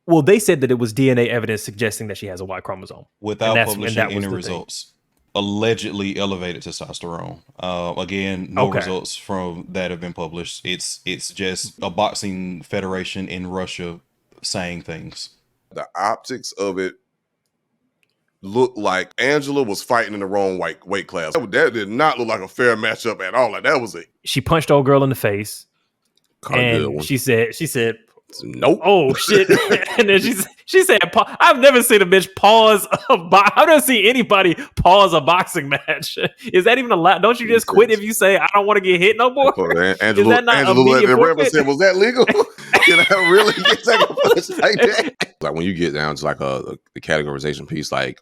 Well, they said that it was DNA evidence suggesting that she has a Y chromosome. Without publishing any results. Allegedly elevated testosterone. Again, no results from that have been published. It's just a boxing federation in Russia saying things. The optics of it looked like Angela was fighting in the wrong weight class. That did not look like a fair matchup at all. Like that was it. She punched old girl in the face, and she said, "Nope." Oh shit! And then she said, "I've never seen a bitch pause I've never seen anybody pause a boxing match. Is that even allowed? Don't you just quit if you say I don't want to get hit no more?" Angela let the referee say, "Was that legal? Can I really get taken punch like that?" Like when you get down to like the categorization piece, like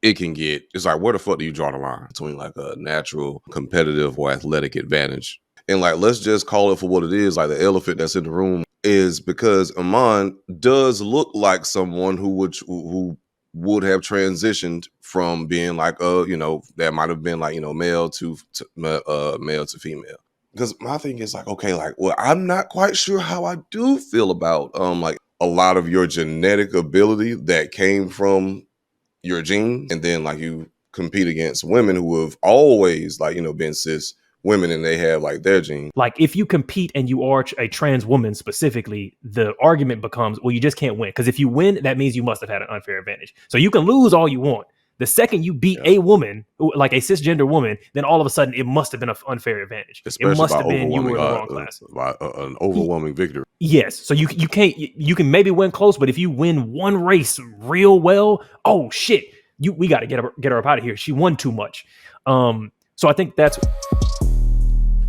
it's like where the fuck do you draw the line between like a natural, competitive, or athletic advantage? And like let's just call it for what it is. Like the elephant that's in the room is because Iman does look like someone who would have transitioned from being like that might have been like male to female. Because my thing is like, okay, like, well, I'm not quite sure how I do feel about like a lot of your genetic ability that came from your genes, and then like you compete against women who have always like been cis women and they have like their genes. Like if you compete and you are a trans woman specifically, the argument becomes, well, you just can't win. Because if you win, that means you must have had an unfair advantage. So you can lose all you want. The second you beat a woman, like a cisgender woman, then all of a sudden it must have been an unfair advantage. Especially it must have been you were in the wrong class. An overwhelming victory. Yes. So you can maybe win close, but if you win one race real well, oh shit, we got to get her up out of here. She won too much. So I think that's.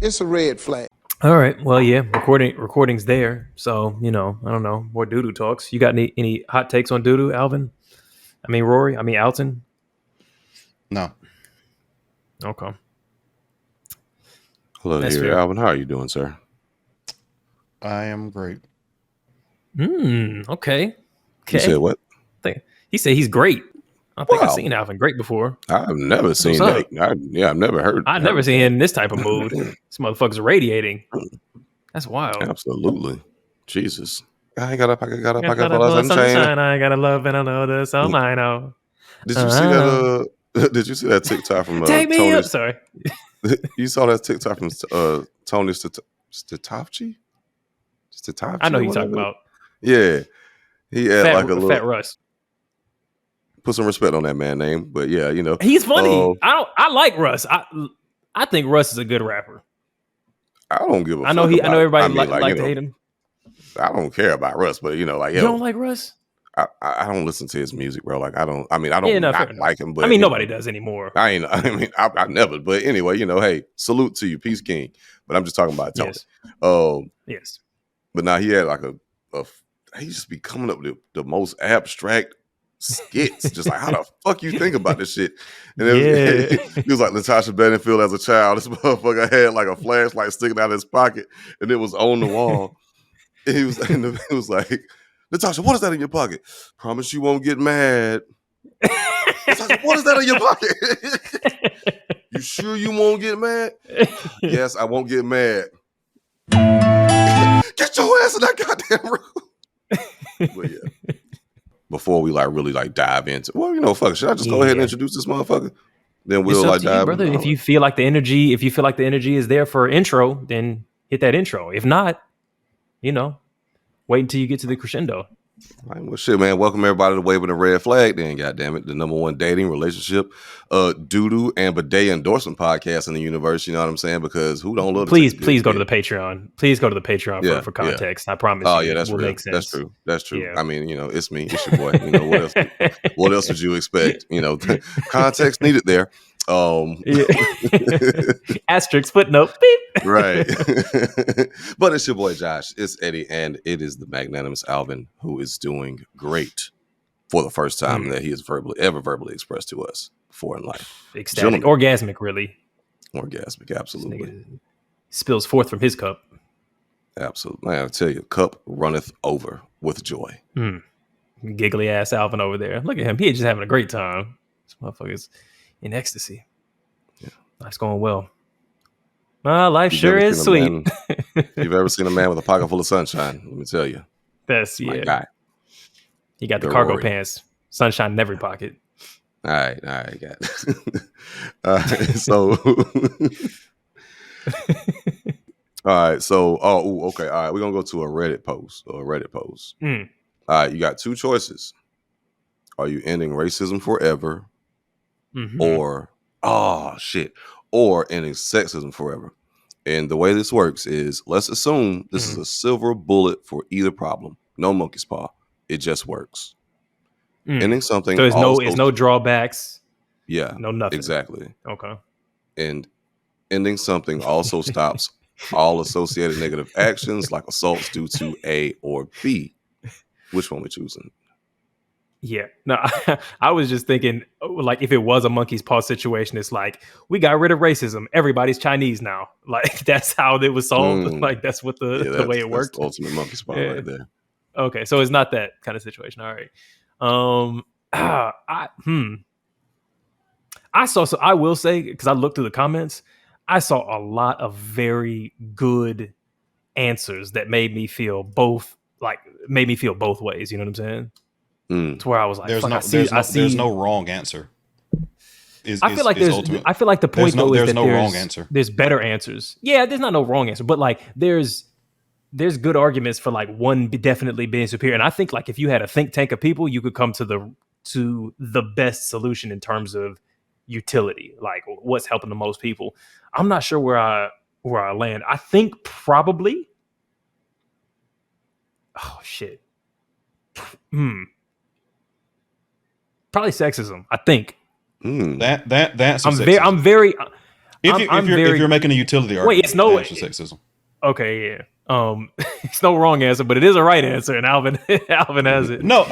It's a red flag. All right. Well, yeah, recording's there. So, I don't know. More doo-doo talks. You got any hot takes on doo-doo, Alvin? I mean, Rory? I mean, Alton? No. Okay. Hello there, Alvin. How are you doing, sir? I am great. Okay. You said what? He said he's great. I think I've seen Alvin great before. I've never seen that. I've never heard. I've never seen him in this type of mood. This motherfucker's radiating. That's wild. Absolutely. Jesus. I got up. I got sunshine. I got to love and I know this. Oh, my no. Did you see that? Did you see that TikTok from Take me up. Sorry. You saw that TikTok from Tony Statofci? I know who you're talking about. Yeah. He had like a little Fat Russ. Put some respect on that man's name, but yeah, he's funny. I like Russ. I think Russ is a good rapper. I don't give a fuck. I know everybody like to hate him. I don't care about Russ, but you don't like Russ? I don't listen to his music, bro. Like I don't like him, but I mean nobody does anymore. I never. But anyway, hey, salute to you, Peace King. But I'm just talking about Tony. Yes. Yes. But now he had like he just be coming up with the most abstract skits, just like how the fuck you think about this shit. And he was like Natasha Bedingfield as a child. This motherfucker had like a flashlight sticking out of his pocket, and it was on the wall. And he was like, Natasha, what is that in your pocket? Promise you won't get mad. Natasha, what is that in your pocket? You sure you won't get mad? Yes, I won't get mad. Get your ass in that goddamn room. But yeah. Before we really dive into, fuck, should I just go ahead and introduce this motherfucker? Then we'll dive, brother. If you feel like the energy is there for intro, then hit that intro. If not, wait until you get to the crescendo. All right, well, shit, man. Welcome everybody to Waving the Red Flag. Then, goddammit, the #1 dating, relationship, doo-doo, and bidet endorsement podcast in the universe. You know what I'm saying? Because who don't love? Please go to the Patreon. Please go to the Patreon for context. I promise. Oh yeah, that's real. Make sense. That's true. Yeah. I mean, it's me. It's your boy. What else would you expect? Context needed there. Asterisk footnote. Beep. Right. But it's your boy Josh. It's Eddie, and it is the magnanimous Alvin who is doing great for the first time that he has verbally expressed to us before in life. Ecstatic, orgasmic, really. Orgasmic, absolutely. Spills forth from his cup. Absolutely, man. I tell you, cup runneth over with joy. Giggly ass Alvin over there. Look at him. He's just having a great time. This motherfucker's in ecstasy. Yeah. Life's going well. Life sure is sweet. If you've ever seen a man with a pocket full of sunshine, let me tell you. That's my guy. He got the cargo pants, sunshine in every pocket. All right, got it. All right, so all right, so okay, all right, we're gonna go to a Reddit post. Mm. All right, you got two choices. Are you ending racism forever, or or ending sexism forever? And the way this works is, let's assume this is a silver bullet for either problem. No monkey's paw. It just works. Ending something. So it's no drawbacks. Yeah. No nothing. Exactly. Okay. And ending something also stops all associated negative actions like assaults due to A or B. Which one we choosing? Yeah. No, I was just thinking, like, if it was a monkey's paw situation, it's like, we got rid of racism. Everybody's Chinese now. Like, that's how it was solved. Like, that's what the way it worked. That's the ultimate monkey's paw right there. Okay. So it's not that kind of situation. All right. I will say, because I looked through the comments, I saw a lot of very good answers that made me feel both ways. You know what I'm saying? To where I was like, there's no wrong answer. I feel like the point though is that wrong answer. There's better answers. Yeah, there's not no wrong answer, but like there's good arguments for like one definitely being superior. And I think like if you had a think tank of people, you could come to the best solution in terms of utility, like what's helping the most people. I'm not sure where I land. I think probably. Oh shit. Probably sexism. I think. That's I'm very. If you're making a utility argument, it's no sexism. Okay, yeah. It's no wrong answer, but it is a right answer, and Alvin has it. No.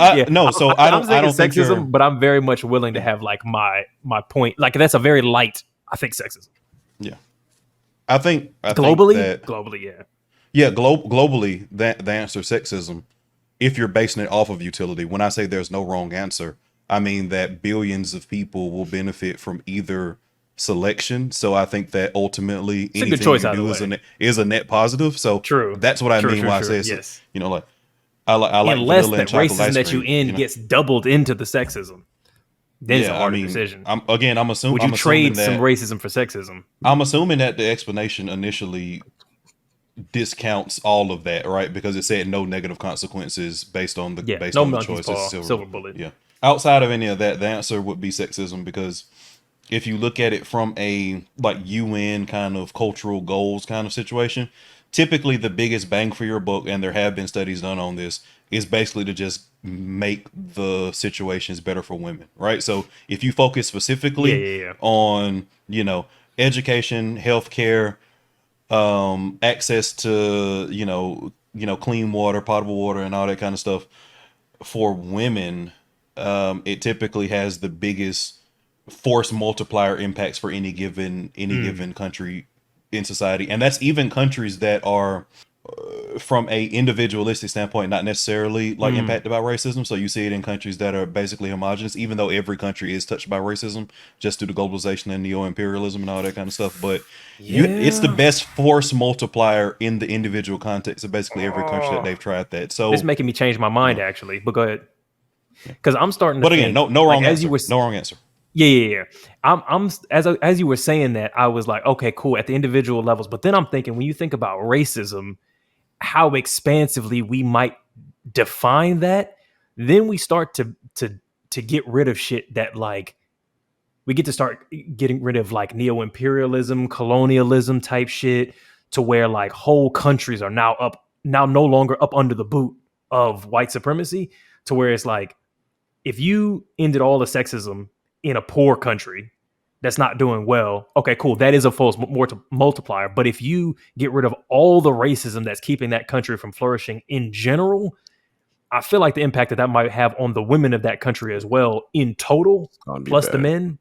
So I don't think sexism, but I'm very much willing to have like my point. Like that's a very light. I think sexism. Yeah, I think globally, yeah. Yeah, globally, the answer is sexism. If you're basing it off of utility, when I say there's no wrong answer, I mean that billions of people will benefit from either selection. So I think that ultimately anything you do is a net positive. So true. That's what I mean when I say yes. Like I like unless that racism that you end gets doubled into the sexism. Then it's a hard decision. I'm assuming. Would you trade some racism for sexism? I'm assuming that the explanation initially discounts all of that, right? Because it said no negative consequences based on the choice. Silver bullet. Yeah. Outside of any of that, the answer would be sexism, because if you look at it from a like UN kind of cultural goals kind of situation, typically the biggest bang for your buck, and there have been studies done on this, is basically to just make the situations better for women, right? So if you focus specifically on, education, healthcare, access to, clean water, potable water, and all that kind of stuff for women, it typically has the biggest force multiplier impacts for any given country in society. And that's even countries that are from a individualistic standpoint not necessarily like impacted by racism. So you see it in countries that are basically homogenous, even though every country is touched by racism just due to globalization and neo-imperialism and all that kind of stuff. But it's the best force multiplier in the individual context of basically every country that they've tried that. So it's making me change my mind actually, but go ahead. Because I'm starting to again, no wrong answer. No wrong answer. Yeah. I'm as you were saying that, I was like, okay, cool, at the individual levels. But then I'm thinking, when you think about racism, how expansively we might define that, then we start to get rid of shit that like we get to start getting rid of like neo-imperialism, colonialism type shit, to where like whole countries are now no longer up under the boot of white supremacy, to where it's like, if you ended all the sexism in a poor country that's not doing well, okay, cool, that is a false multiplier. But if you get rid of all the racism that's keeping that country from flourishing in general, I feel like the impact that might have on the women of that country as well in total, plus the men,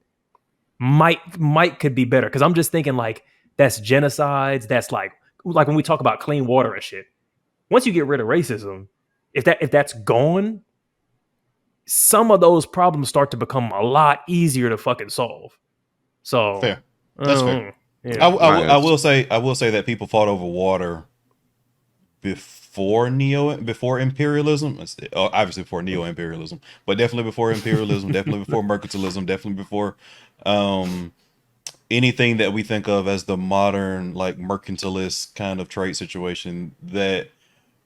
could be better. Because I'm just thinking like, that's genocides. That's like when we talk about clean water and shit. Once you get rid of racism, if that's gone, some of those problems start to become a lot easier to fucking solve. So fair. That's fair. Yeah. I will say that people fought over water before imperialism. Obviously before neo-imperialism, but definitely before imperialism, definitely before mercantilism, definitely before anything that we think of as the modern like mercantilist kind of trade situation that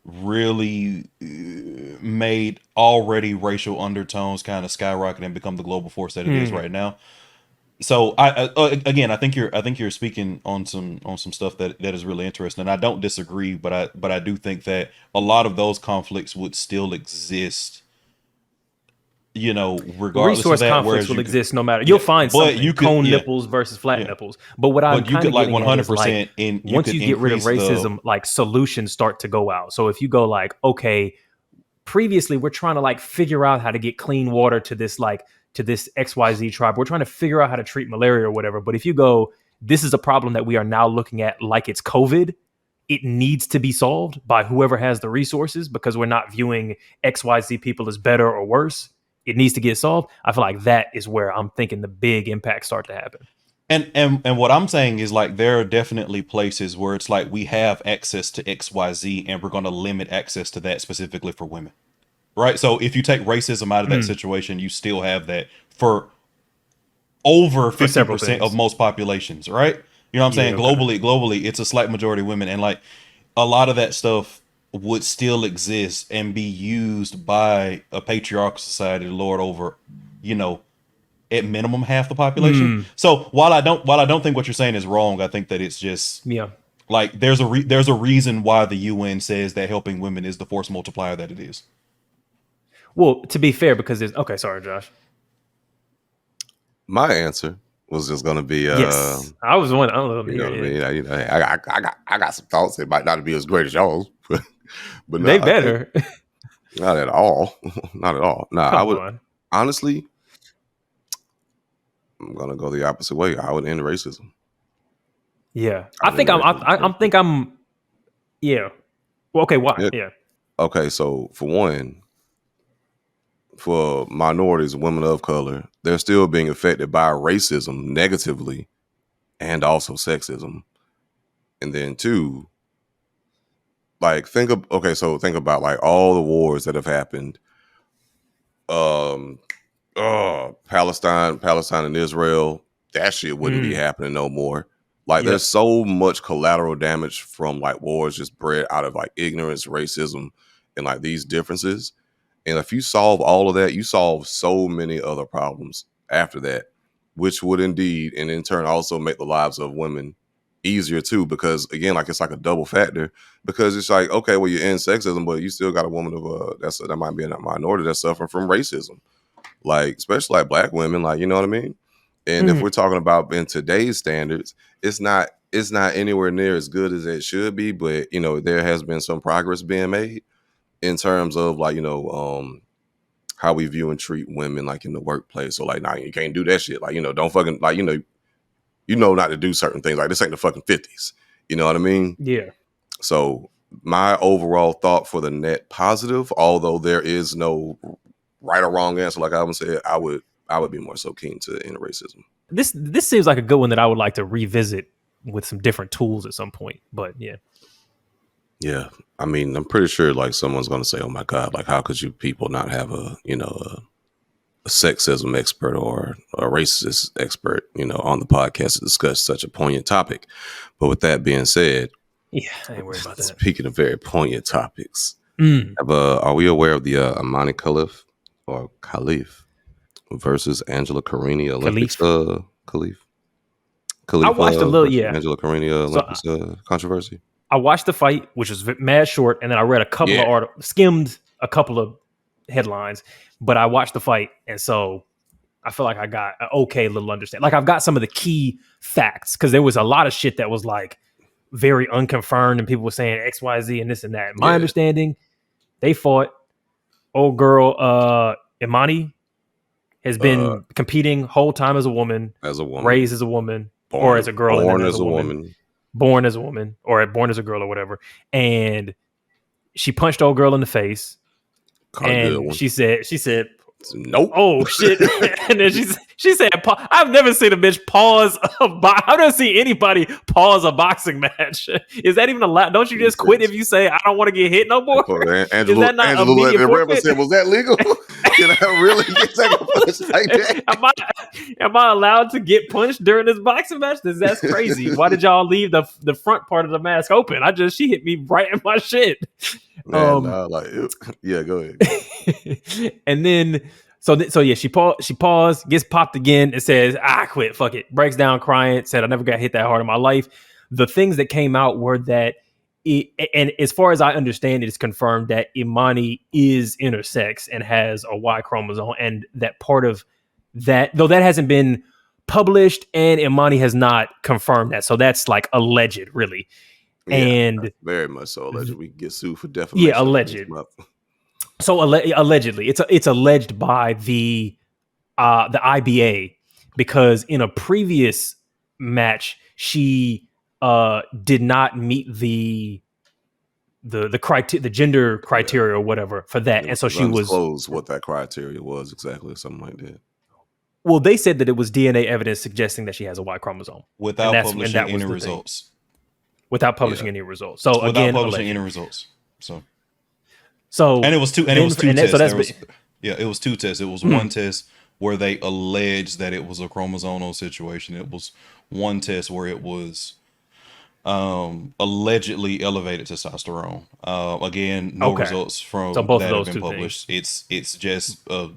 really made already racial undertones kind of skyrocket and become the global force that it is right now. So again, I think you're speaking on some stuff that is really interesting, and I don't disagree, but I do think that a lot of those conflicts would still exist, regardless resource of that. conflicts will exist no matter. You'll find something. Cone nipples versus flat nipples. But what I'm kind of getting at is like, once you get rid of racism, like solutions start to go out. So if you go like, okay, previously we're trying to like figure out how to get clean water to this XYZ tribe. We're trying to figure out how to treat malaria or whatever. But if you go, this is a problem that we are now looking at like it's COVID. It needs to be solved by whoever has the resources because we're not viewing XYZ people as better or worse. It needs to get solved. I feel like that is where I'm thinking the big impacts start to happen. And what I'm saying is like there are definitely places where it's like we have access to XYZ and we're going to limit access to that specifically for women. Right? So if you take racism out of that situation, you still have that for over 50% of most populations, right? You know what I'm saying? Okay. Globally, it's a slight majority of women. And like a lot of that stuff would still exist and be used by a patriarchal society to lord over, at minimum half the population. So while I don't think what you're saying is wrong, I think that it's just like there's a reason why the UN says that helping women is the force multiplier that it is. Well, to be fair, because there's sorry, Josh. My answer was just going to be yes. I was one. I don't know. You know what I mean? I got some thoughts. It might not be as great as y'all's, but no, they better. Not at all. Not at all. Nah, I would honestly. I'm gonna go the opposite way. I would end racism. Yeah, I think I'm. Yeah. Well, okay. Why? Yeah. Okay, so for one, for minorities, women of color, they're still being affected by racism negatively, and also sexism. And then two, like think about like all the wars that have happened. Palestine and Israel, that shit wouldn't be happening no more. Like there's so much collateral damage from like wars just bred out of like ignorance, racism, and like these differences. And if you solve all of that, you solve so many other problems after that, which would indeed and in turn also make the lives of women easier too, because again, like it's like a double factor, because it's like, okay, well, you end sexism, but you still got a woman of that might be a minority that's suffering from racism. Like, especially like black women, like, you know what I mean? And if we're talking about in today's standards, it's not anywhere near as good as it should be, but there has been some progress being made in terms of like, how we view and treat women like in the workplace. So like, nah, you can't do that shit. Like, don't fucking like, not to do certain things. Like this ain't the fucking 50s. You know what I mean? Yeah. So my overall thought for the net positive, although there is no right or wrong answer, like I would say, I would be more so keen to end racism. This seems like a good one that I would like to revisit with some different tools at some point. But yeah. I mean, I'm pretty sure like someone's going to say, "Oh my God, like how could you people not have a sexism expert or a racist expert, on the podcast to discuss such a poignant topic?" But with that being said, yeah, I ain't worried about that. Speaking of very poignant topics, are we aware of the IMANE Khelif or Khelif versus Angela Carini Olympics? Khelif. I watched a little, Angela Carini Olympics controversy. I watched the fight, which was mad short, and then I read a couple of articles, skimmed a couple of headlines, but I watched the fight, and so I feel like I got an okay little understanding. Like I've got some of the key facts because there was a lot of shit that was like very unconfirmed, and people were saying X, Y, Z, and this and that. My understanding, they fought. Old girl, Imani has been competing whole time as a woman, raised as a woman, or as a girl, born as a woman. Born as a woman, or born as a girl, or whatever. And she punched old girl in the face, and she said, "Nope." Oh shit! And then She said, I've never seen a bitch pause I've never seen anybody pause a boxing match. Is that even allowed? Don't you just quit if you say, I don't want to get hit no more? Is that not immediate forfeit? Said, was that legal? Can I really get taken punch like that? Am I allowed to get punched during this boxing match? That's crazy. Why did y'all leave the front part of the mask open? She hit me right in my shit. Man, yeah, go ahead. And then so yeah, she paused, gets popped again, and says, I quit, fuck it. Breaks down crying, said, I never got hit that hard in my life. The things that came out were that and as far as I understand, it's confirmed that Imani is intersex and has a Y chromosome, and that part of that, though that hasn't been published, and Imani has not confirmed that. So that's like alleged, really. Yeah, and very much so alleged. We can get sued for defamation. Yeah, alleged. So allegedly, it's alleged by the IBA, because in a previous match she did not meet the gender criteria or whatever for that, and so she was disclosed what that criteria was exactly, or something like that. Well, they said that it was DNA evidence suggesting that she has a Y chromosome without publishing any results. Without publishing any results. So without publishing any results. So and it was two tests. It was two tests. It was one test where they alleged that it was a chromosomal situation. It was one test where it was allegedly elevated testosterone. Again, no results from both that of those have been published. It's just a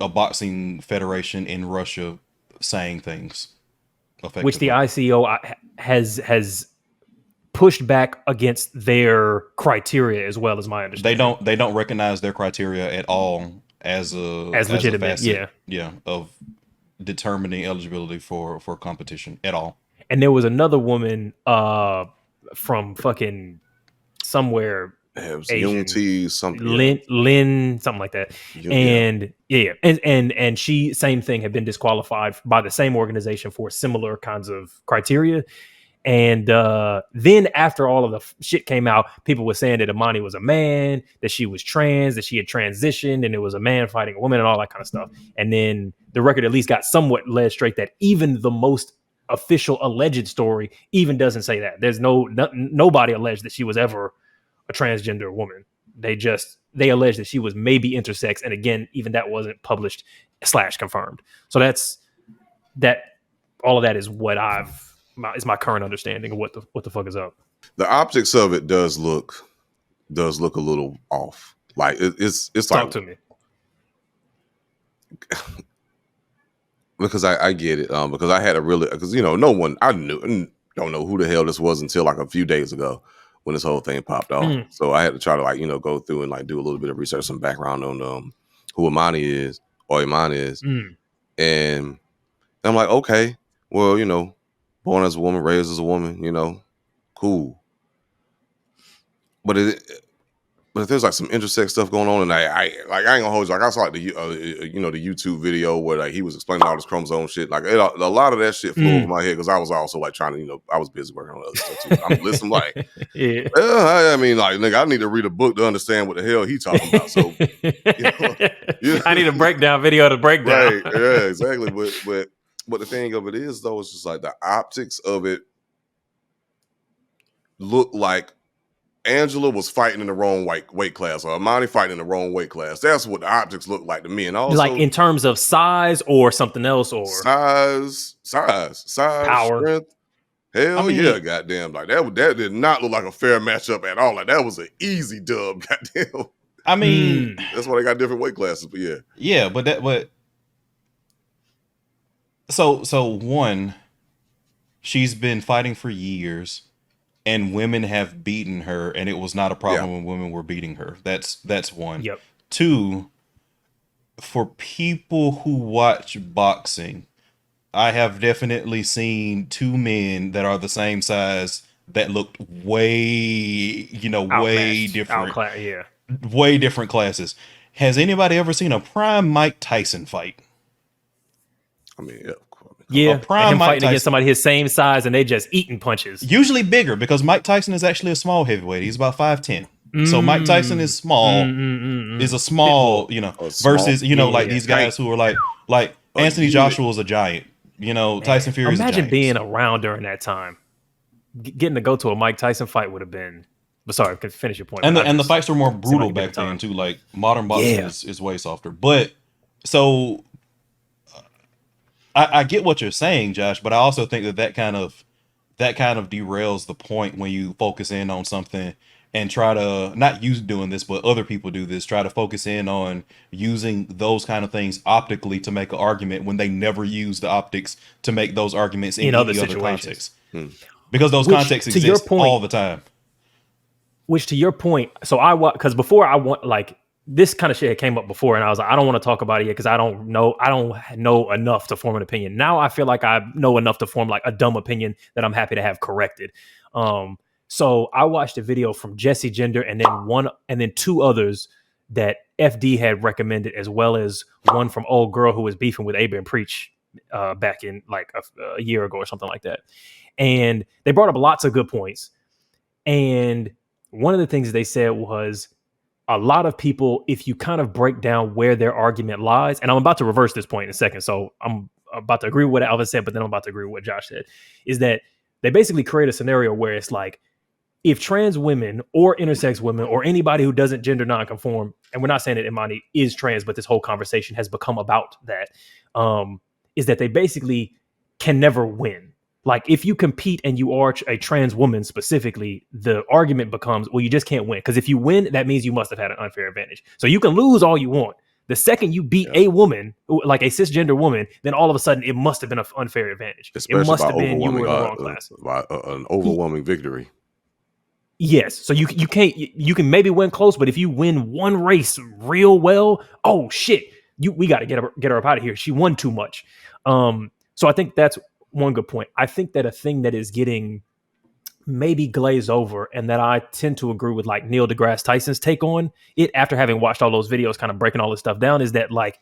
boxing federation in Russia saying things, which the ICO has pushed back against their criteria as well, as my understanding. They don't recognize their criteria at all as legitimate, of determining eligibility for competition at all. And there was another woman from fucking somewhere, Asian, something, Lynn, something like that. And she, same thing, had been disqualified by the same organization for similar kinds of criteria. And then after all of the shit came out, people were saying that Imani was a man, that she was trans, that she had transitioned, and it was a man fighting a woman and all that kind of stuff. And then the record at least got somewhat led straight that even the most official alleged story even doesn't say that. There's nobody alleged that she was ever a transgender woman. They alleged that she was maybe intersex, and again, even that wasn't published / confirmed. So that's that. All of that is what is my current understanding of what the fuck is up. The optics of it does look a little off. Like it's Talk to me. Because I get it. Because I had no one don't know who the hell this was until like a few days ago when this whole thing popped off. So I had to try to go through and do a little bit of research, some background on who Imani is. And I'm like, okay, well, born as a woman, raised as a woman, cool. But if there's like some intersex stuff going on, and I ain't gonna hold you. Like I saw the the YouTube video where he was explaining all this chromosome shit. Like a lot of that shit flew over my head because I was also trying to I was busy working on other stuff too. I'm listening I mean nigga, I need to read a book to understand what the hell he talking about. So I need a breakdown video to break down. Right? Yeah, exactly. But the thing of it is though, it's just like the optics of it look like Angela was fighting in the wrong weight class, or Imani fighting in the wrong weight class. That's what the optics look like to me. And also, like in terms of size or something else, or size, power, strength. Hell yeah, goddamn! Like that did not look like a fair matchup at all. Like that was an easy dub, goddamn. I mean, that's why they got different weight classes. But yeah, but so one, she's been fighting for years. And women have beaten her, and it was not a problem when women were beating her. That's one. Yep. Two, for people who watch boxing, I have definitely seen two men that are the same size that looked way different. Way different classes. Has anybody ever seen a prime Mike Tyson fight? I mean, yeah. Yeah, him fighting against somebody his same size and they just eating punches. Usually bigger, because Mike Tyson is actually a small heavyweight. He's about 5'10". So Mike Tyson is small, is a small, versus, these guys who are like Anthony Joshua was a giant. You know, man, Tyson Fury is a giant. Imagine being around during that time. Getting to go to a Mike Tyson fight would have been. But sorry, finish your point. And the fights were more brutal back then too. Like modern boxing is way softer. But so I get what you're saying, Josh. But I also think that kind of derails the point when you focus in on something and try to, not you doing this, but other people do this, try to focus in on using those kind of things optically to make an argument when they never use the optics to make those arguments in any other context. Because those contexts exist all the time. Which, to your point, so because before I want, like, this kind of shit had came up before, and I was like, I don't want to talk about it yet because I don't know enough to form an opinion. Now I feel like I know enough to form like a dumb opinion that I'm happy to have corrected. So I watched a video from Jesse Gender and then two others that FD had recommended, as well as one from old girl who was beefing with Abe and Preach back in like a year ago or something like that. And they brought up lots of good points. And one of the things they said was a lot of people, if you kind of break down where their argument lies, and I'm about to reverse this point in a second. So I'm about to agree with what Alvin said, but then I'm about to agree with what Josh said, is that they basically create a scenario where it's like, if trans women or intersex women or anybody who doesn't gender nonconform, and we're not saying that Imani is trans, but this whole conversation has become about that, is that they basically can never win. Like, if you compete and you are a trans woman specifically, the argument becomes, well, you just can't win. Because if you win, that means you must have had an unfair advantage. So you can lose all you want. The second you beat a woman, like a cisgender woman, then all of a sudden it must have been an unfair advantage. Especially it must have been you were in the wrong class. By an overwhelming victory. Yes. So you can maybe win close, but if you win one race real well, oh shit, we got to get her up out of here. She won too much. So I think that's one good point. I think that a thing that is getting maybe glazed over, and that I tend to agree with like Neil deGrasse Tyson's take on it after having watched all those videos, kind of breaking all this stuff down, is that like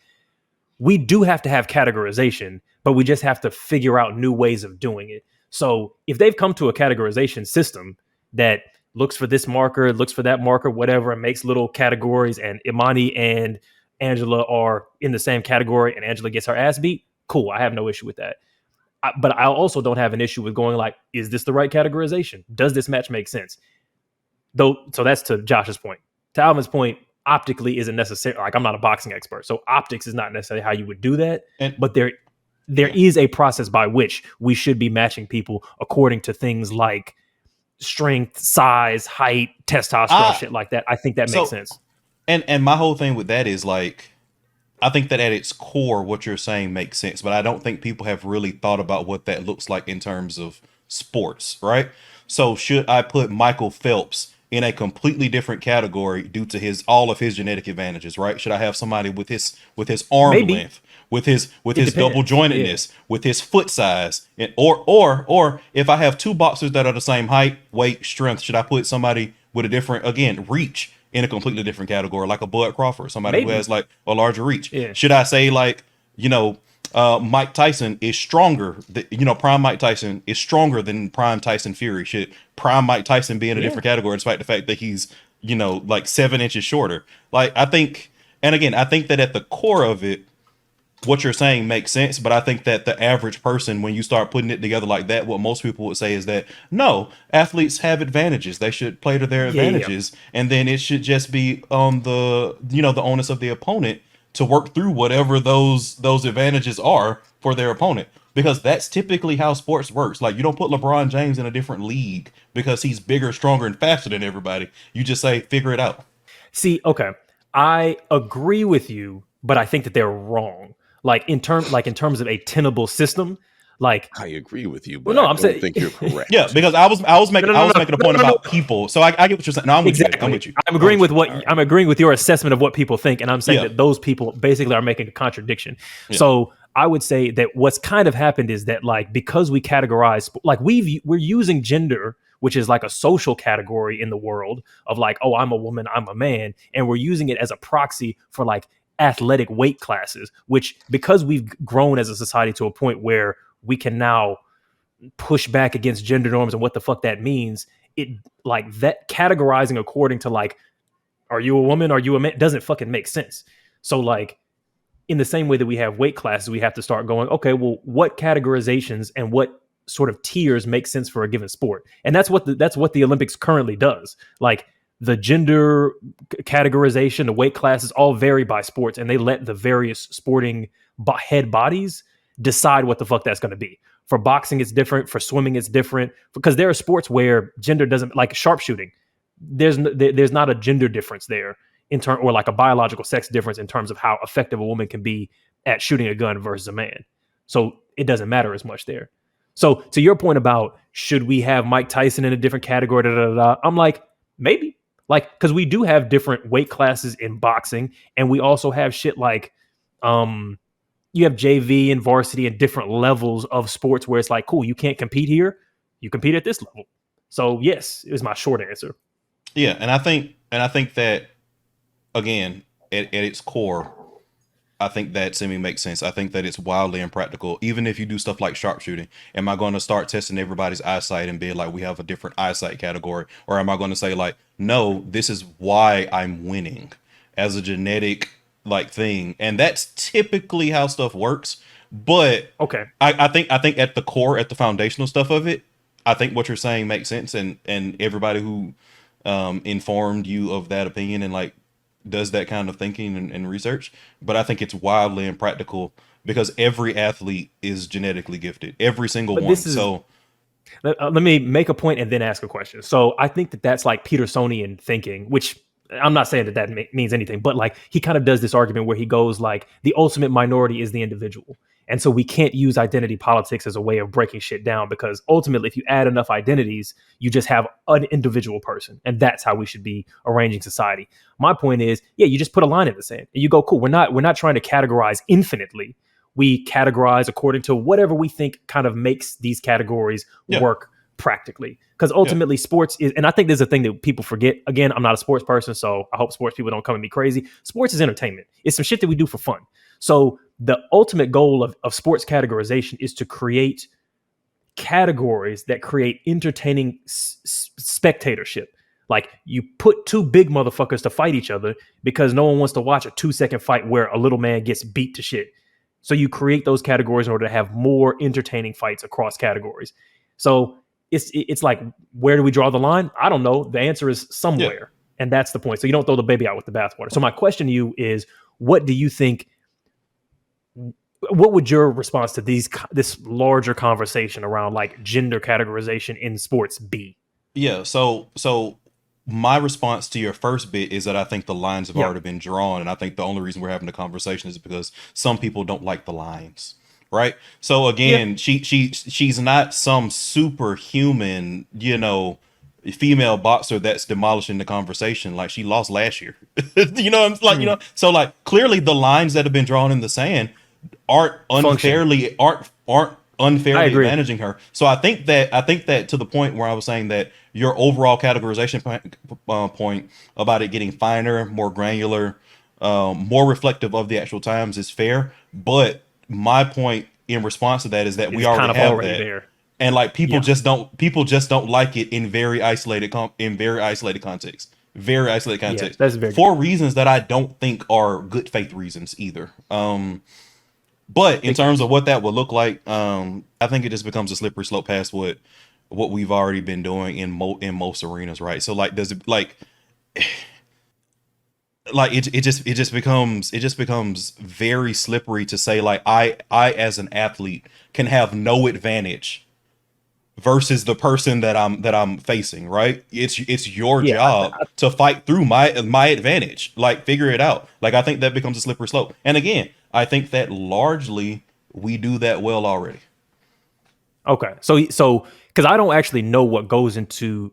we do have to have categorization, but we just have to figure out new ways of doing it. So if they've come to a categorization system that looks for this marker, looks for that marker, whatever, and makes little categories, and Imani and Angela are in the same category and Angela gets her ass beat, cool. I have no issue with that. But I also don't have an issue with going like, is this the right categorization? Does this match make sense? Though, so that's to Josh's point. To Alvin's point, optically isn't necessary. Like, I'm not a boxing expert, so optics is not necessarily how you would do that. But there is a process by which we should be matching people according to things like strength, size, height, testosterone, shit like that. I think that makes sense. And my whole thing with that is like, I think that at its core, what you're saying makes sense, but I don't think people have really thought about what that looks like in terms of sports, right? So should I put Michael Phelps in a completely different category due to all of his genetic advantages, right? Should I have somebody with his arm length, with his double jointedness, with his foot size, or if I have two boxers that are the same height, weight, strength, should I put somebody with a different, again, reach in a completely different category, like a Bud Crawford, somebody who has like a larger reach? Should I say like, Mike Tyson is stronger, prime Mike Tyson is stronger than prime Tyson Fury? Should prime Mike Tyson be in a different category despite the fact that he's, like 7 inches shorter? Like, I think that at the core of it, what you're saying makes sense, but I think that the average person, when you start putting it together like that, what most people would say is that no, athletes have advantages. They should play to their advantages, and then it should just be on the onus of the opponent to work through whatever those advantages are for their opponent, because that's typically how sports works. Like, you don't put LeBron James in a different league because he's bigger, stronger, and faster than everybody. You just say, figure it out. See, okay, I agree with you, but I think that they're wrong. Like in terms of a tenable system, like I agree with you, but I don't think you're correct. Yeah, because I was making a point about people, so I get what you're saying. No, I'm exactly. with you. I'm agreeing with I'm agreeing with your assessment of what people think, and I'm saying that those people basically are making a contradiction. Yeah. So I would say that what's kind of happened is that, like, because we categorize, like we're using gender, which is like a social category in the world of like, oh, I'm a woman, I'm a man, and we're using it as a proxy for like athletic weight classes, which, because we've grown as a society to a point where we can now push back against gender norms and what the fuck that means, it like that categorizing according to like, are you a woman, are you a man, doesn't fucking make sense. So like, in the same way that we have weight classes, we have to start going, okay, well, what categorizations and what sort of tiers make sense for a given sport? And that's what the Olympics currently does. Like the gender categorization, the weight classes all vary by sports, and they let the various sporting head bodies decide what the fuck that's going to be. For boxing, it's different. For swimming, it's different, because there are sports where gender doesn't, like sharpshooting. There's not a gender difference there or like a biological sex difference in terms of how effective a woman can be at shooting a gun versus a man. So it doesn't matter as much there. So to your point about should we have Mike Tyson in a different category, I'm like, maybe. Like, because we do have different weight classes in boxing, and we also have shit like you have JV and varsity and different levels of sports where it's like, cool, you can't compete here, you compete at this level. So yes, is my short answer. Yeah, and I think that, again, at its core, I think that semi makes sense. I think that it's wildly impractical. Even if you do stuff like sharpshooting, am I going to start testing everybody's eyesight and be like, we have a different eyesight category? Or am I going to say like, no, this is why I'm winning as a genetic like thing? And that's typically how stuff works. But okay, I think at the core, at the foundational stuff of it, I think what you're saying makes sense. And everybody who informed you of that opinion and like does that kind of thinking and research, but I think it's wildly impractical because every athlete is genetically gifted, every single one. So let me make a point and then ask a question. So I think that's like Petersonian thinking, which I'm not saying that means anything, but like he kind of does this argument where he goes like the ultimate minority is the individual. And so we can't use identity politics as a way of breaking shit down, because ultimately, if you add enough identities, you just have an individual person. And that's how we should be arranging society. My point is, yeah, you just put a line in the sand and you go, cool, we're not trying to categorize infinitely. We categorize according to whatever we think kind of makes these categories work practically. Because ultimately sports is, and I think there's a thing that people forget. Again, I'm not a sports person, so I hope sports people don't come at me crazy. Sports is entertainment. It's some shit that we do for fun. So the ultimate goal of sports categorization is to create categories that create entertaining spectatorship. Like you put two big motherfuckers to fight each other because no one wants to watch a 2-second fight where a little man gets beat to shit. So you create those categories in order to have more entertaining fights across categories. So it's like, where do we draw the line? I don't know. The answer is somewhere. And that's the point. So you don't throw the baby out with the bathwater. So my question to you is, what do you think, what would your response to this larger conversation around like gender categorization in sports be? Yeah. So my response to your first bit is that I think the lines have already been drawn. And I think the only reason we're having the conversation is because some people don't like the lines. Right. So again, she's not some superhuman, female boxer that's demolishing the conversation. Like she lost last year, so like clearly the lines that have been drawn in the sand aren't unfairly managing her. So I think that to the point where I was saying that your overall categorization point about it getting finer, more granular, more reflective of the actual times is fair. But my point in response to that is that we already have that. There. And like people just don't like it in very isolated context. Very isolated context. That's very for reasons that I don't think are good faith reasons either. But in terms of what that would look like, I think it just becomes a slippery slope past what we've already been doing in most arenas, right? So like, does it like it just becomes very slippery to say like I as an athlete can have no advantage versus the person that I'm facing, right? It's your job to fight through my advantage. Like figure it out. Like I think that becomes a slippery slope. And again, I think that largely we do that well already. Okay. So because I don't actually know what goes into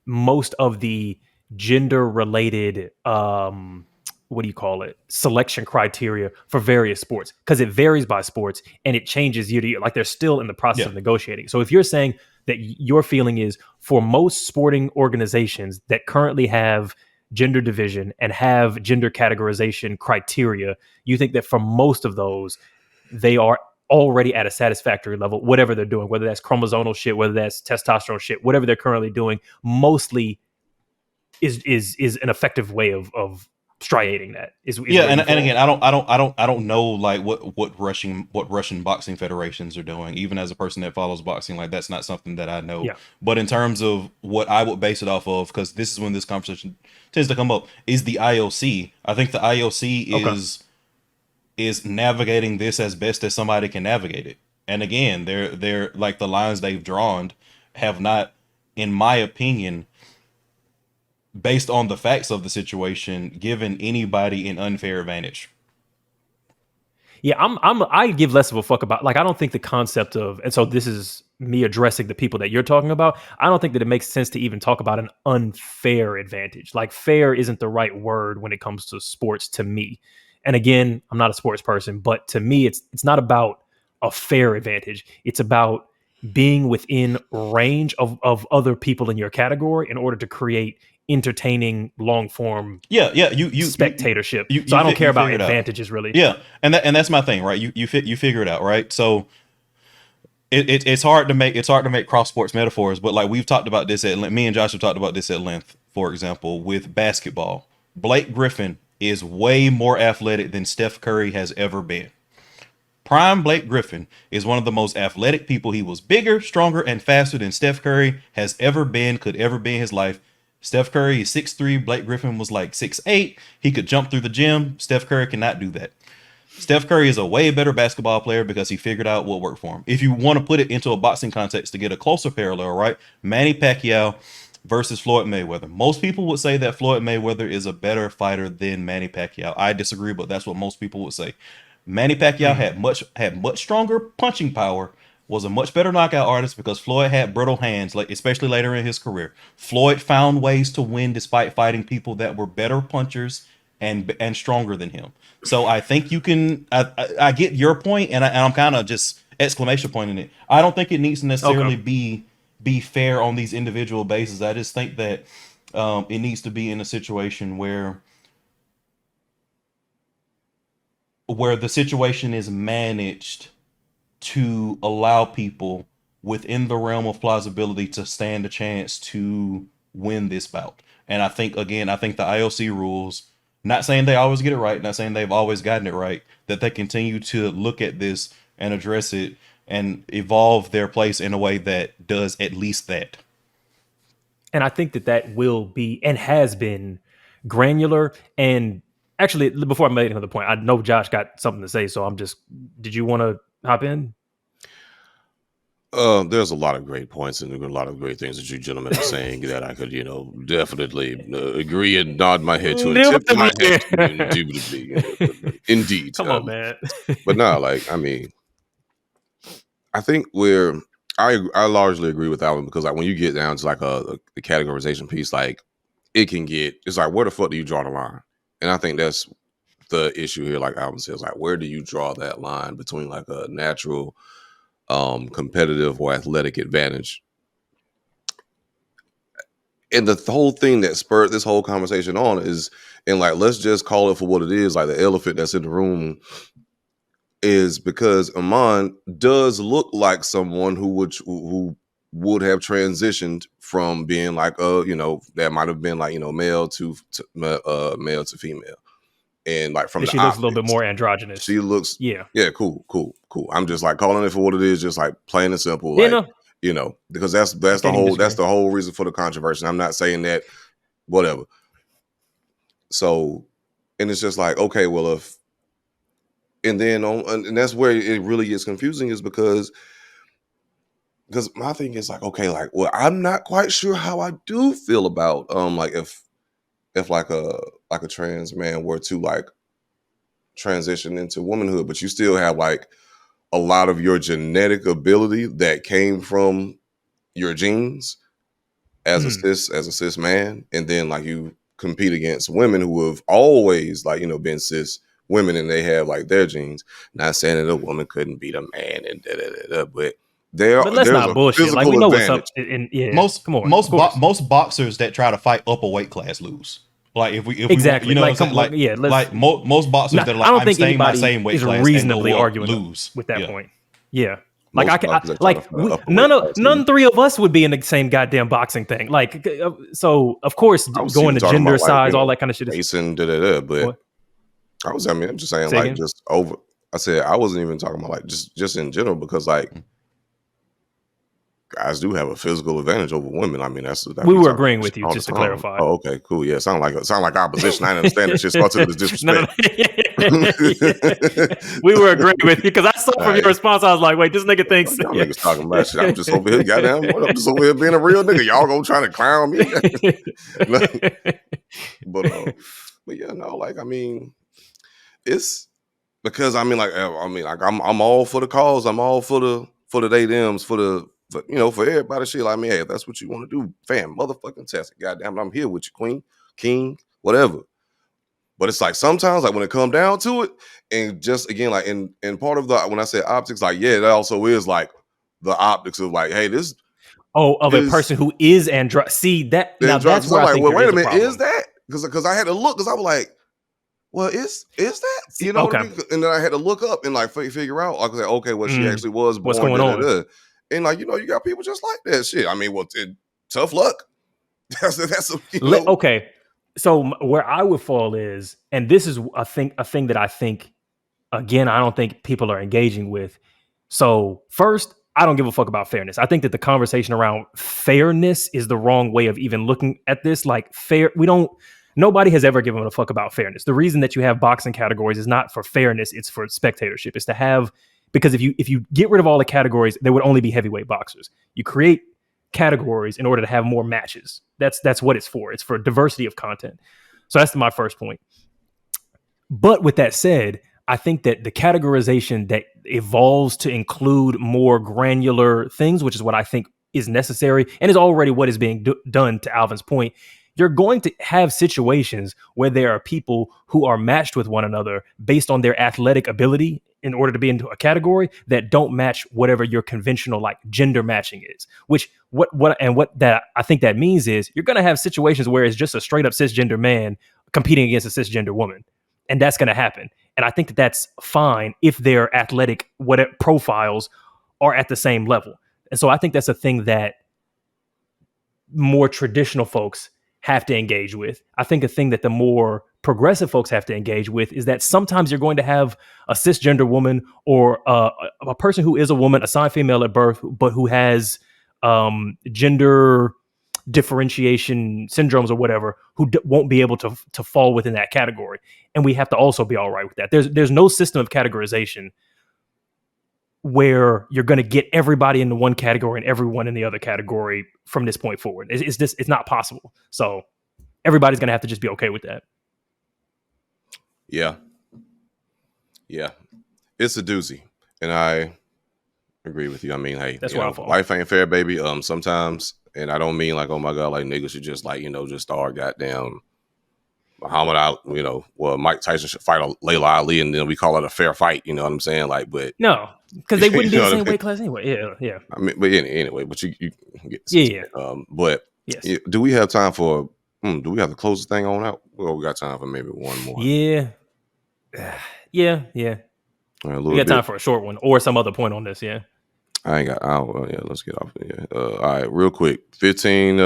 most of the gender related selection criteria for various sports, because it varies by sports and it changes year to year. Like they're still in the process of negotiating. So if you're saying that your feeling is for most sporting organizations that currently have gender division and have gender categorization criteria, you think that for most of those they are already at a satisfactory level, whatever they're doing, whether that's chromosomal shit, whether that's testosterone shit, whatever they're currently doing, mostly is an effective way of striating that. Is and again, I don't know like what Russian boxing federations are doing. Even as a person that follows boxing, like that's not something that I know. Yeah. But in terms of what I would base it off of, because this is when this conversation tends to come up, is the IOC. I think the IOC is navigating this as best as somebody can navigate it. And again, they're like the lines they've drawn have not, in my opinion, based on the facts of the situation, given anybody an unfair advantage. Yeah, I give less of a fuck about, like, I don't think the concept of, and so this is me addressing the people that you're talking about. I don't think that it makes sense to even talk about an unfair advantage. Like, fair isn't the right word when it comes to sports to me. And again, I'm not a sports person, but to me, it's not about a fair advantage. It's about being within range of other people in your category in order to create entertaining long form you spectatorship. So I don't care about advantages really. And that's my thing, right? You figure it out, right? So it's hard to make cross sports metaphors, but like we've talked about this me and Josh have talked about this at length. For example, with basketball, Blake Griffin is way more athletic than Steph Curry has ever been. Prime Blake Griffin is one of the most athletic people. He was bigger, stronger, and faster than Steph Curry has ever been, could ever be in his life. Steph Curry is 6'3". Blake Griffin was like 6'8". He could jump through the gym. Steph Curry cannot do that. Steph Curry is a way better basketball player because he figured out what worked for him. If you want to put it into a boxing context to get a closer parallel, right? Manny Pacquiao versus Floyd Mayweather. Most people would say that Floyd Mayweather is a better fighter than Manny Pacquiao. I disagree, but that's what most people would say. Manny Pacquiao had much stronger punching power, was a much better knockout artist because Floyd had brittle hands, like especially later in his career. Floyd found ways to win despite fighting people that were better punchers and stronger than him. So I think you can. I get your point, and I'm kind of just exclamation pointing it. I don't think it needs to necessarily be fair on these individual bases. I just think that it needs to be in a situation where the situation is managed to allow people within the realm of plausibility to stand a chance to win this bout. And I think the IOC rules, not saying they always get it right, not saying they've always gotten it right, that they continue to look at this and address it and evolve their place in a way that does at least that. And I think that will be and has been granular. And actually, before I make another point, I know Josh got something to say, so did you want to hop in? There's a lot of great points and a lot of great things that you gentlemen are saying that I could, definitely agree and nod my head to and tip my head to indubitably. Indeed. Come on, man. But no, I think I largely agree with that one because like when you get down to like the categorization piece, like it's like, where the fuck do you draw the line? And I think that's the issue here. Like Alvin says, like, where do you draw that line between like a natural, competitive or athletic advantage? And the whole thing that spurred this whole conversation on is, and like, let's just call it for what it is. Like the elephant that's in the room is because Iman does look like someone who would have transitioned from being like that might have been like male to female, and like from she looks a little bit more androgynous. She looks cool. I'm just like calling it for what it is, just like plain and simple, because that's the whole reason for the controversy. I'm not saying that whatever. So, and it's just like, okay, well, and that's where it really gets confusing is because my thing is like, okay, like, well, I'm not quite sure how I do feel about like if like a trans man were to like transition into womanhood, but you still have like a lot of your genetic ability that came from your genes as a cis man, and then like you compete against women who have always like been cis women and they have like their genes. Not saying that a woman couldn't beat a man and but let's not bullshit. Like we know what's up. Most boxers that try to fight up a weight class lose. Like if we exactly, most boxers that are like, I don't think staying my anybody same weight is class reasonably and arguing lose with that point. Yeah, Like none three of us would be in the same goddamn boxing thing. Like, so of course going to gender size, all that kind of shit. But I'm just saying, like, just over. I said I wasn't even talking about like just in general, because like guys do have a physical advantage over women. I mean, we were agreeing with you, just to clarify. Oh, okay, cool. Yeah, sound like opposition. I understand that shit starts with disrespect. We were agreeing with you, because I saw from your response, I was like, wait, this nigga thinks y'all niggas talking about shit. I'm just over here, goddamn. I'm just over here being a real nigga. Y'all gonna try to clown me? But yeah, no, like, I mean, it's because I'm all for the cause. I'm all for the they thems, for everybody shit. Like, I mean, hey, if that's what you want to do, fam, motherfucking test it. Goddamn, I'm here with you, queen, king, whatever. But it's like sometimes, like when it come down to it, and just again, like in part of when I say optics, like, yeah, that also is like the optics of like, hey, this a person who is androgynous. See that now, that's where I think wait a minute, is that because I had to look, because I was like, well, is that, you know? Okay. What I mean? And then I had to look up and like figure out. I was like, okay, well, she actually was born. What's going on? And like, you got people just like that shit. I mean, well, tough luck. Okay. So where I would fall is, and this is a thing that I think, again, I don't think people are engaging with. So first, I don't give a fuck about fairness. I think that the conversation around fairness is the wrong way of even looking at this. Like, nobody has ever given a fuck about fairness. The reason that you have boxing categories is not for fairness, it's for spectatorship. It's to have, because if you get rid of all the categories, there would only be heavyweight boxers. You create categories in order to have more matches. That's what it's for. It's for diversity of content. So that's my first point. But with that said, I think that the categorization that evolves to include more granular things, which is what I think is necessary and is already what is being done, to Alvin's point, you're going to have situations where there are people who are matched with one another based on their athletic ability in order to be into a category that don't match whatever your conventional like gender matching is. Which what that I think that means is you're going to have situations where it's just a straight up cisgender man competing against a cisgender woman, and that's going to happen. And I think that that's fine if their athletic profiles are at the same level. And so I think that's a thing that more traditional folks have to engage with. I think a thing that the more progressive folks have to engage with is that sometimes you're going to have a cisgender woman or a person who is a woman assigned female at birth, but who has gender differentiation syndromes or whatever, who won't be able to fall within that category. And we have to also be all right with that. There's no system of categorization where you're going to get everybody in the one category and everyone in the other category from this point forward. It's not possible. So everybody's going to have to just be okay with that. Yeah. It's a doozy. And I agree with you. I mean, hey, that's why life ain't fair, baby. Sometimes, and I don't mean like, oh my God, like niggas should just like, just start goddamn Muhammad Ali, Mike Tyson should fight Layla Ali and then we call it a fair fight. You know what I'm saying? Like, but no, because they wouldn't be the same weight class anyway. Yeah. I mean, but anyway, but you get yeah. But yes. Do we have time for? Do we have to close this thing on out? Well, we got time for maybe one more. Yeah. We got time for a short one or some other point on this. Yeah. Let's get off. Yeah. All right, real quick. 15.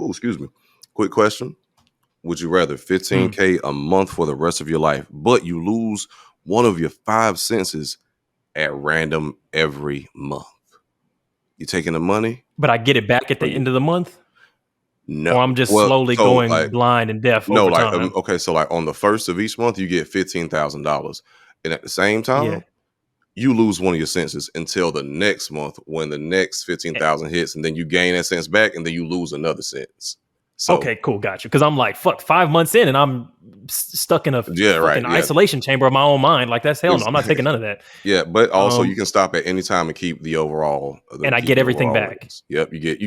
Excuse me. Quick question. Would you rather $15K a month for the rest of your life, but you lose one of your 5 senses at random every month? You taking the money? But I get it back at the end of the month? No. Or I'm just slowly going like, blind and deaf over time? Okay, so like on the first of each month, you get $15,000. And at the same time, you lose one of your senses until the next month when the next 15,000 hits, and then you gain that sense back, and then you lose another sense. So, okay, cool, gotcha. Because I'm like, fuck, 5 months in, and I'm stuck in a isolation chamber of my own mind. Like, that's hell no. I'm not taking none of that. Yeah, but also you can stop at any time and keep the overall. And I get everything back. Ratings. Yep, you get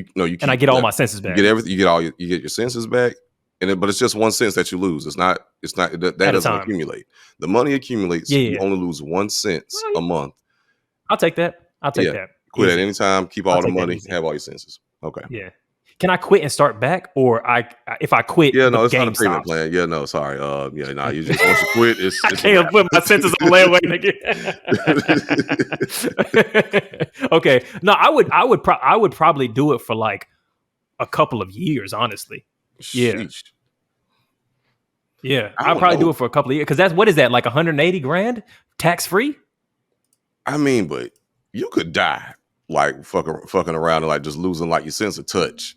and I get all my senses back. You get everything. You get your senses back, but it's just one sense that you lose. It's not that doesn't accumulate. The money accumulates. You only lose 1 sense a month. I'll take that. I'll take that. Quit at any time. Keep all the money. Have all your senses. Okay. Yeah. can I quit and start back, or if I quit, Yeah, the no, it's game not a payment stops? plan. Yeah, no, sorry. Yeah, nah, you just once you quit, it's I can't put my senses on layaway again. Okay, no, I would probably do it for like a couple of years, honestly. Sheesh. Yeah, I I'll don't probably do know. it for a couple of years because what is that, like 180 grand tax free? I mean, but you could die like fucking around and like just losing like your sense of touch.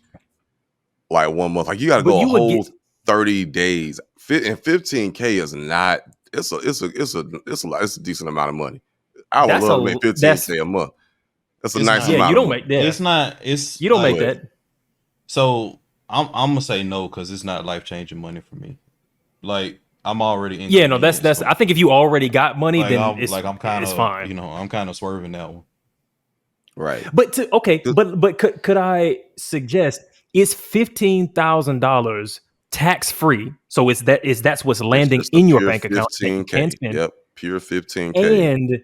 Like 1 month, like you got to But go a you would whole get 30 days. And 15K is not. It's a decent amount of money. I would love to make 15K a month. That's a It's nice not. yeah. amount You of don't money. make that. It's not. It's You don't like, make that. So I'm gonna say no because it's not life changing money for me. Like I'm already Yeah, no, that's. inconvenienced. I think if you already got money, Like then I'm kind it's of fine. I'm kind of swerving that one. Right. But could I suggest is $15,000 tax free? So that's what's It's landing just a in your pure bank account that you can 15K. spend, Yep, pure 15K. and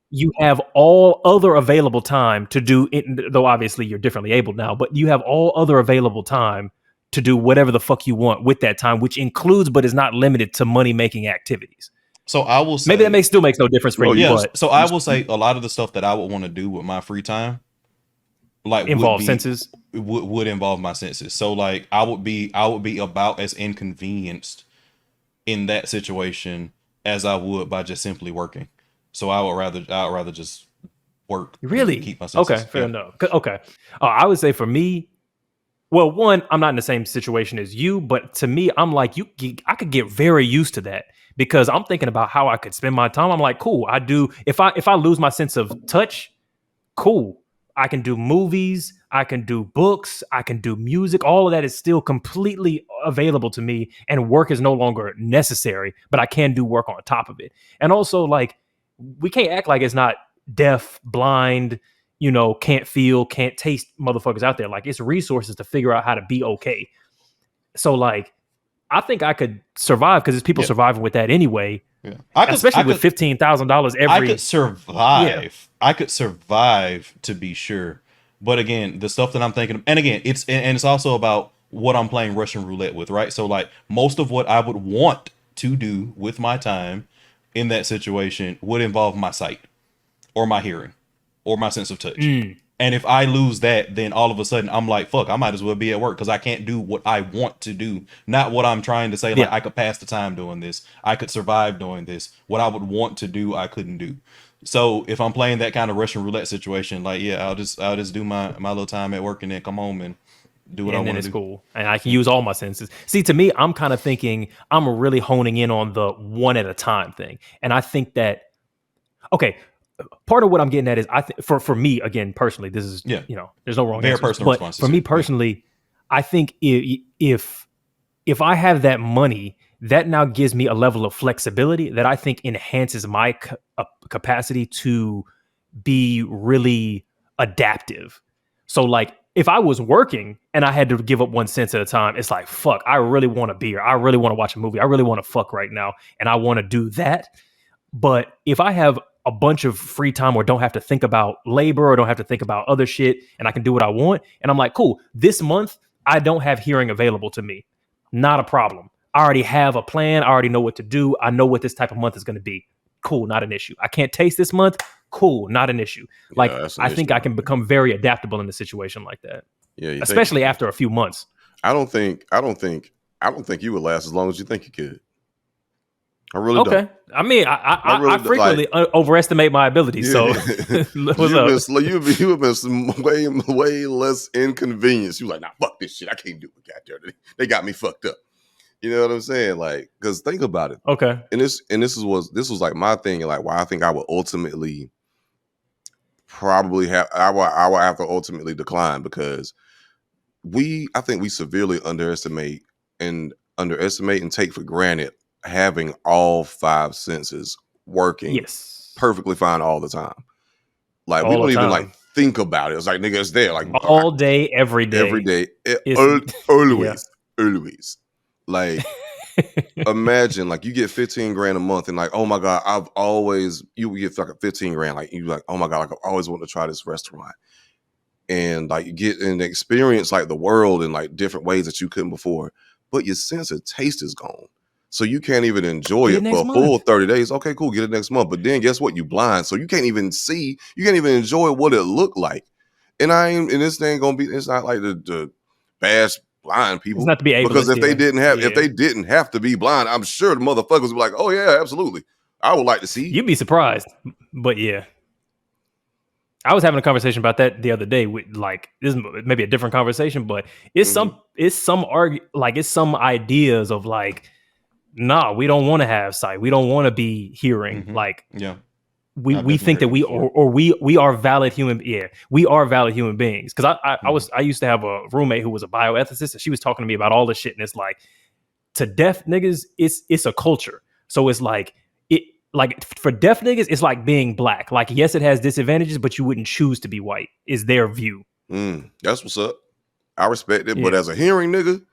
you have all other available time to do it. Though obviously you're differently able now, but you have all other available time to do whatever the fuck you want with that time, which includes but is not limited to money making activities. So I will say Maybe that still makes no difference for No, you, yeah. but So I will say a lot of the stuff that I would want to do with my free time, like involve senses. would involve my senses. So like I would be about as inconvenienced in that situation as I would by just simply working. So I would rather just work. Really? And keep my senses. Okay, fair enough. Okay. I would say for me, well, one, I'm not in the same situation as you, but to me, I'm like, I could get very used to that because I'm thinking about how I could spend my time. I'm like, cool. I do. If I lose my sense of touch, cool. I can do movies. I can do books. I can do music. All of that is still completely available to me, and work is no longer necessary, but I can do work on top of it. And also, like, we can't act like it's not deaf, blind, can't feel, can't taste motherfuckers out there. Like, it's resources to figure out how to be okay. So, like, I think I could survive because there's people surviving with that anyway. Yeah. Especially with $15,000 every. I could survive. Yeah. I could survive, to be sure. But again, the stuff that I'm thinking, and again, it's also about what I'm playing Russian roulette with, right? So like most of what I would want to do with my time in that situation would involve my sight or my hearing or my sense of touch. And if I lose that, then all of a sudden I'm like, fuck, I might as well be at work because I can't do what I want to do. Not what I'm trying to say, like I could pass the time doing this. I could survive doing this. What I would want to do, I couldn't do. So if I'm playing that kind of Russian roulette situation, like, yeah, I'll just do my little time at work and then come home and do what I want to do. And then it's cool. And I can use all my senses. See, to me, I'm kind of thinking I'm really honing in on the one at a time thing. And I think that, okay, part of what I'm getting at is I think for me, again, personally, this is, there's no wrong very answers, personal but responses. For me personally, I think if I have that money, that now gives me a level of flexibility that I think enhances my capacity to be really adaptive. So like if I was working and I had to give up 1 cent at a time, it's like, fuck, I really want a beer. I really want to watch a movie. I really want to fuck right now. And I want to do that. But if I have a bunch of free time or don't have to think about labor or don't have to think about other shit and I can do what I want, and I'm like, cool, this month I don't have hearing available to me. Not a problem. I already have a plan. I already know what to do. I know what this type of month is going to be. Cool, not an issue. I can't taste this month. Cool, not an issue. Like, I think I can become very adaptable in a situation like that. Yeah, especially after a few months. I don't think you would last as long as you think you could. I really don't. I mean, I frequently overestimate my abilities. So what's up? You have been way less inconvenienced. You like, nah, fuck this shit. I can't do it. Goddamn, they got me fucked up. You know what I'm saying? Like, because think about it. Okay. And this was like my thing, and like why I think I would ultimately probably have I would have to ultimately decline because I think we severely underestimate and take for granted having all 5 senses working perfectly fine all the time. Like all we don't even like think about it. It's like, nigga, it's there. Like all day, every day. Every day. Always. Like imagine like you get 15 grand a month and like, oh my God, you get fucking 15 grand. Like you like, oh my God, like I always want to try this restaurant. and like you get and experience like the world in like different ways that you couldn't before, but your sense of taste is gone. So you can't even enjoy it for a full 30 days. Okay, cool, get it next month. But then guess what? You blind. So you can't even enjoy what it looked like. And this thing gonna be, it's not like the bash blind people. It's not to be ableist, because if they didn't have to be blind, I'm sure the motherfuckers would be like, oh yeah, absolutely. I would like to see. You'd be surprised. But yeah. I was having a conversation about that the other day with like, this is maybe a different conversation, but it's some ideas of like, nah, we don't want to have sight. We don't want to be hearing. Like, we think that we are valid human. Yeah, we are valid human beings. Because I used to have a roommate who was a bioethicist, and she was talking to me about all this shit. And it's like, to deaf niggas, it's a culture. So it's like for deaf niggas, it's like being black. Like, yes, it has disadvantages, but you wouldn't choose to be white. Is their view. That's what's up. I respect it, but as a hearing nigga.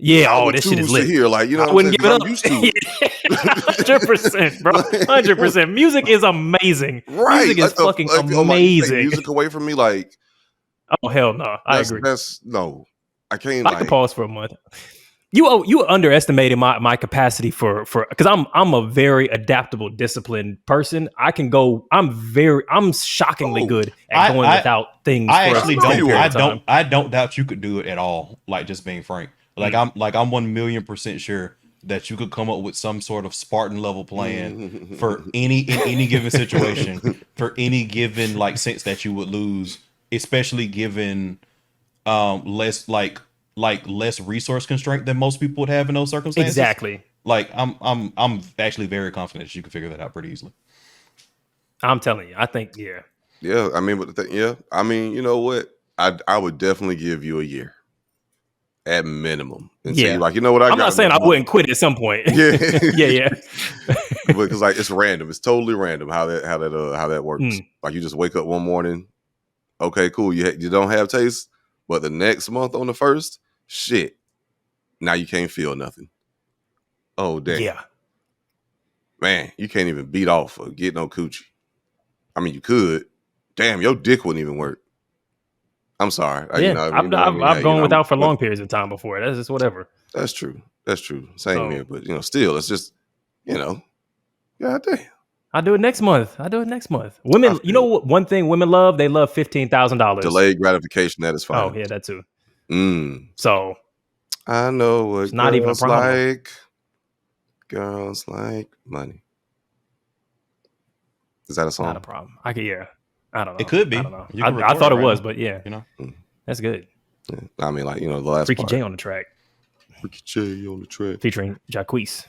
Yeah, this shit is lit. Here, like, you know, I wouldn't give it up. 100%, bro. 100%. Music is amazing. Right. Music is fucking amazing. Music away from me, like. Oh hell no! I agree. I can't. I can pause for a month. You underestimated my capacity for because I'm a very adaptable, disciplined person. I can go. I'm shockingly good at going without things. I actually don't. I don't doubt you could do it at all. Like, just being frank. Like, I'm 1,000,000% sure that you could come up with some sort of Spartan level plan for in any given situation, for any given like sense that you would lose, especially given less less resource constraint than most people would have in those circumstances. Exactly. Like, I'm actually very confident that you can figure that out pretty easily. I'm telling you, I think Yeah, I mean, but I mean, you know what? I would definitely give you a year. At minimum, and say, like, you know what? I'm not saying I wouldn't quit at some point. Yeah. Because like, it's random. It's totally random how that works. Like, you just wake up one morning. Okay, cool. You don't have taste, but the next month on the 1st, shit. Now you can't feel nothing. Oh damn. Yeah. Man, you can't even beat off or get no coochie. I mean, you could. Damn, your dick wouldn't even work. I'm sorry. I've gone without for long periods of time before. That's just whatever. That's true. Same here. But still, it's just, God damn. I'll do it next month. Women, you know what? One thing women love, they love $15,000. Delayed gratification. That is fine. Oh yeah, that too. So I know what it's not even a problem. Like. Girls like money. Is that a song? Not a problem. I don't know. It could be. I don't know. I thought it was, but yeah. That's good. Yeah. I mean, like, the last Freaky part. J on the track. Freaky J on the track. Featuring Jacquees.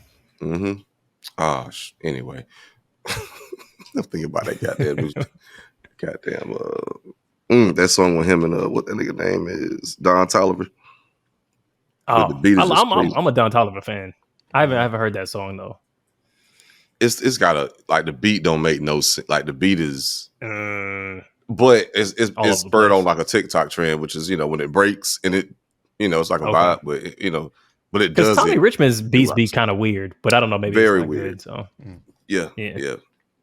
Anyway. I'm thinking about that goddamn music. That song with him and what that nigga name is, Don Toliver. Oh, I'm a Don Toliver fan. I haven't heard that song though. It's got the beat don't make no sense. Like, the beat is, but it's spurred on like a TikTok trend, which is when it breaks and it it's like a vibe, but but it does. Tommy Richmond's beats be kind of weird, but I don't know, maybe very it's weird. Good, so yeah.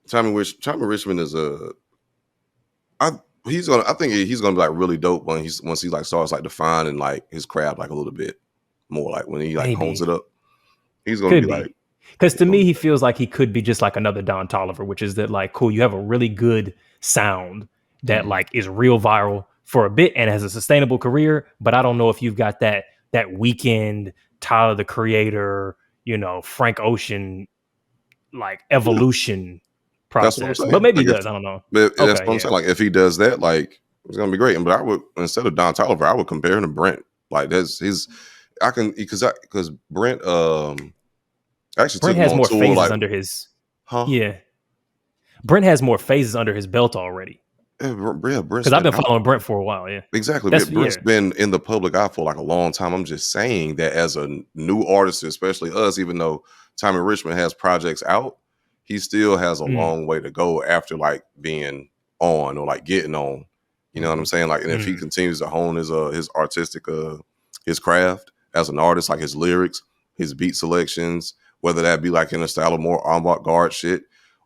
Tommy Richmond is I think he's gonna be like really dope once he like starts like defining like his craft like a little bit more, like when he like hones it up. He's gonna be like. Because to me, he feels like he could be just like another Don Toliver, which is that like, cool, you have a really good sound that like is real viral for a bit and has a sustainable career. But I don't know if you've got that Weeknd, Tyler the Creator, Frank Ocean, like evolution process. But maybe he does. I don't know. But that's what I'm saying. Like, if he does that, like, it's gonna be great. But I would, instead of Don Toliver, I would compare him to Brent. Like, because Brent actually Brent has more phases under his. Yeah. Brent has more phases under his belt already. Because I've been following Brent for a while. Yeah, exactly. Brent's been in the public eye for like a long time. I'm just saying that as a new artist, especially us, even though Tommy Richmond has projects out, he still has a long way to go after like being on or like getting on. You know what I'm saying? Like, and if he continues to hone his artistic his craft as an artist, like his lyrics, his beat selections, whether that be like in a style of more avant-garde shit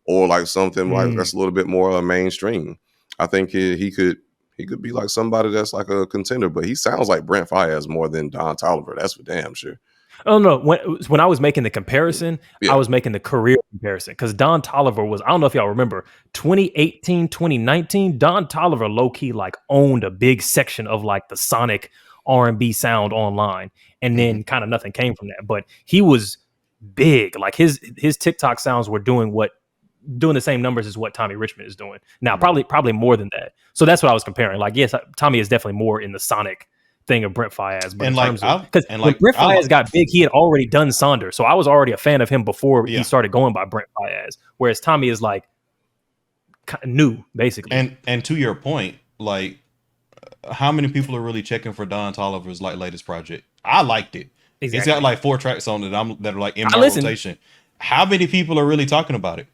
or like something like that's a little bit more mainstream. I think he could He could be like somebody that's like a contender, but he sounds like Brent Faiyaz more than Don Toliver. That's for damn sure. Oh no! When I was making the comparison, I was making the career comparison because Don Toliver was, I don't know if y'all remember, 2018, 2019, Don Toliver low-key like owned a big section of like the sonic R&B sound online, and then kind of nothing came from that. But he was big. Like his TikTok sounds were doing the same numbers as what Tommy Richmond is doing now, probably more than that. So that's what I was comparing. Like, yes, Tommy is definitely more in the sonic thing of Brent Faiyaz, but because when Brent Faiyaz got big, he had already done Saunders, so I was already a fan of him before he started going by Brent Faiyaz. Whereas Tommy is like new, basically. And to your point, like, how many people are really checking for Don Toliver's like latest project? I liked it. Exactly. It's got like 4 tracks on it that are like in my rotation. How many people are really talking about it?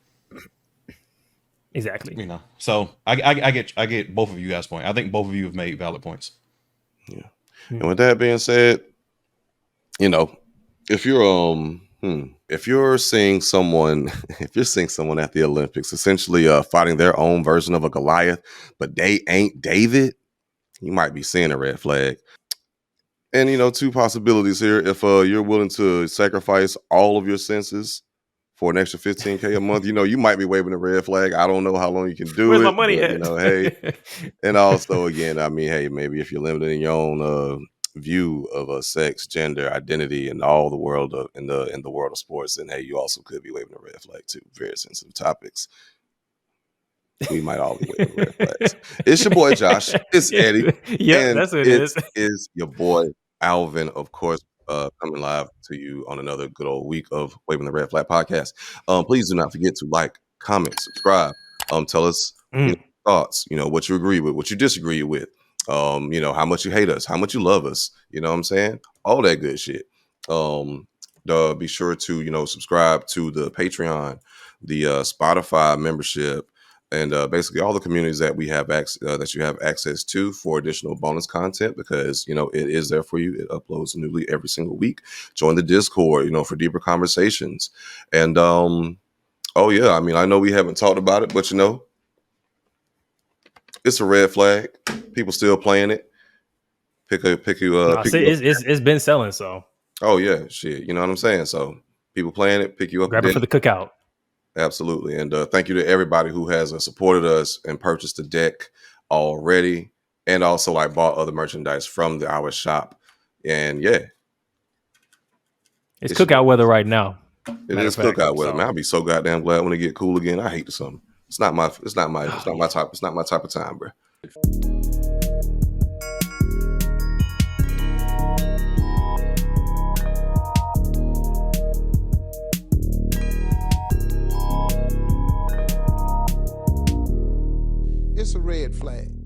Exactly. You know, so I get both of you guys' point. I think both of you have made valid points. Yeah. And with that being said, you know, if you're seeing someone at the Olympics essentially fighting their own version of a Goliath, but they ain't David, you might be seeing a red flag. And, you know, 2 possibilities here. If you're willing to sacrifice all of your senses for an extra $15K a month, you know, you might be waving a red flag. I don't know how long you can do Where's it. my money but, at? you know, hey. And also, again, I mean, hey, maybe if you're limited in your own view of sex, gender, identity, and all the world in the world of sports, then hey, you also could be waving a red flag too. Very sensitive topics. We might all be waving red flags. It's your boy Josh. It's Eddie. Yeah, that's what it is. Is your boy Alvin, of course, coming live to you on another good old week of Waving the Red Flag podcast. Please do not forget to like, comment, subscribe. Tell us your thoughts. You know, what you agree with, what you disagree with. You know, how much you hate us, how much you love us. You know what I'm saying? All that good shit. Be sure to, you know, subscribe to the Patreon, the Spotify membership, and basically all the communities that we have that you have access to for additional bonus content, because, you know, it is there for you. It uploads newly every single week. Join the Discord, you know, for deeper conversations. And oh yeah, I mean, I know we haven't talked about it, but you know, it's a red flag. People still playing it. It's been selling, so. Oh yeah, shit. You know what I'm saying? So people playing it, pick you up. Grab it for the cookout. Absolutely. And thank you to everybody who has supported us and purchased the deck already, and also like bought other merchandise from our shop. And yeah, it's cookout weather right now. It is cookout weather, man. I'll be so goddamn glad when it get cool again. I hate the summer. It's not my type of time, bro. It's a red flag.